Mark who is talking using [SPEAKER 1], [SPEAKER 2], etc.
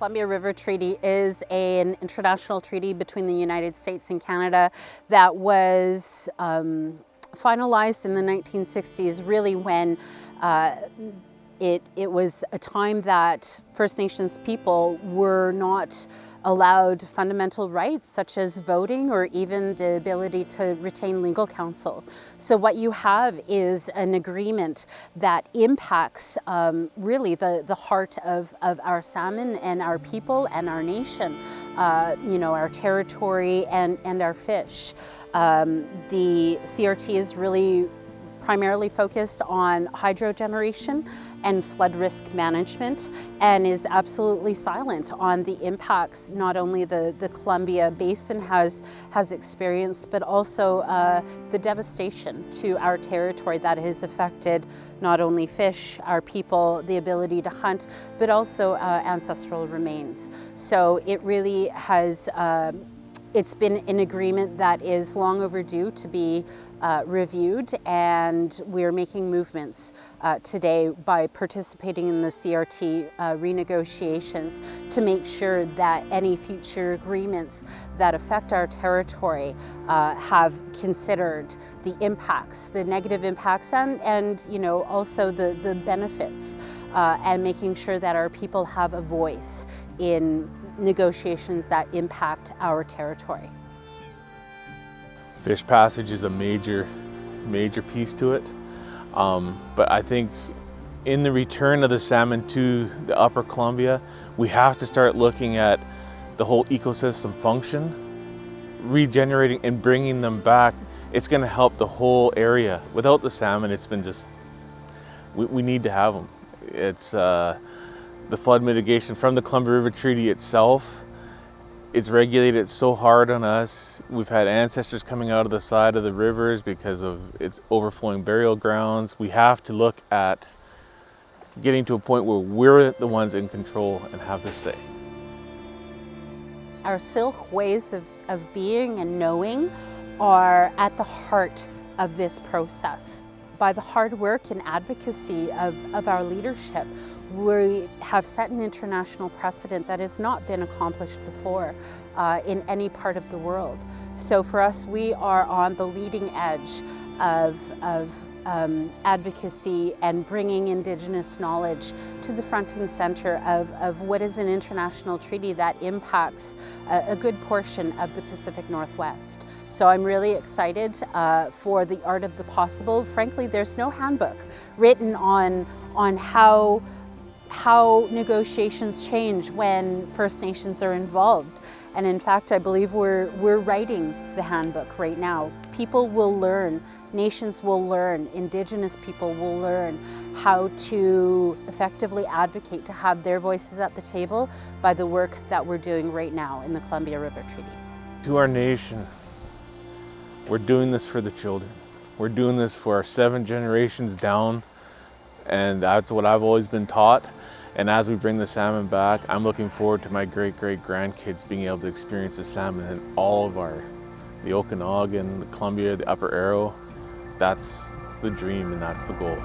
[SPEAKER 1] Columbia River Treaty is an international treaty between the United States and Canada that was finalized in the 1960s, really when it was a time that First Nations people were not allowed fundamental rights such as voting or even the ability to retain legal counsel. So what you have is an agreement that impacts really the heart of our salmon and our people and our nation, our territory and our fish. The CRT is really primarily focused on hydro generation and flood risk management, and is absolutely silent on the impacts not only the Columbia Basin has experienced, but also the devastation to our territory that has affected not only fish, our people, the ability to hunt, but also ancestral remains. So it really has it's been an agreement that is long overdue to be reviewed, and we're making movements today by participating in the CRT renegotiations to make sure that any future agreements that affect our territory have considered the impacts, the negative impacts, and also the benefits, and making sure that our people have a voice in negotiations that impact our territory.
[SPEAKER 2] Fish passage is a major piece to it, but I think in the return of the salmon to the Upper Columbia, we have to start looking at the whole ecosystem function, regenerating and bringing them back. It's going to help the whole area. Without the salmon, it's been just, we need to have them. It's the flood mitigation from the Columbia River Treaty itself. It's regulated so hard on us. We've had ancestors coming out of the side of the rivers because of its overflowing burial grounds. We have to look at getting to a point where we're the ones in control and have the say.
[SPEAKER 1] Our Syilx ways of being and knowing are at the heart of this process. By the hard work and advocacy of our leadership, we have set an international precedent that has not been accomplished before in any part of the world. So for us, we are on the leading edge of advocacy and bringing Indigenous knowledge to the front and center of what is an international treaty that impacts a good portion of the Pacific Northwest. So I'm really excited for the art of the possible. Frankly, there's no handbook written on how negotiations change when First Nations are involved. And in fact, I believe we're writing the handbook right now. People will learn, nations will learn, Indigenous people will learn how to effectively advocate to have their voices at the table by the work that we're doing right now in the Columbia River Treaty.
[SPEAKER 2] To our nation, we're doing this for the children. We're doing this for our 7 generations down, and that's what I've always been taught. And as we bring the salmon back, I'm looking forward to my great-great-grandkids being able to experience the salmon in all of the Okanagan, the Columbia, the Upper Arrow. That's the dream and that's the goal.